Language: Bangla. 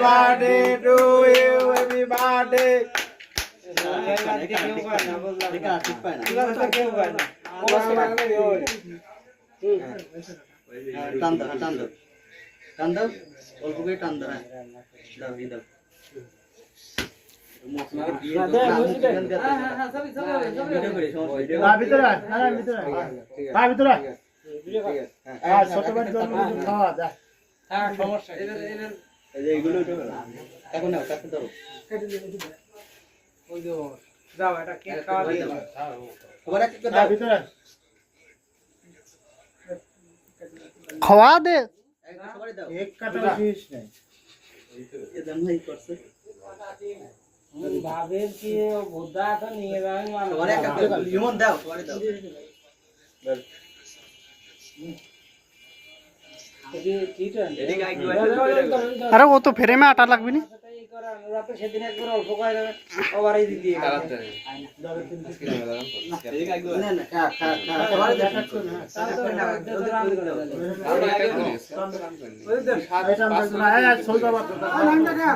birthday to you, happy birthday. খাওয়া দে एक काटा शीश नहीं ভাবের কি ভোদা তো নিয়ে যাবেন লিমন দাও সবারে দাও আরে ও তো ফ্রেমে আটা লাগবে না সেদিন একবার অল্প করে দেবে ওভারই দিতে না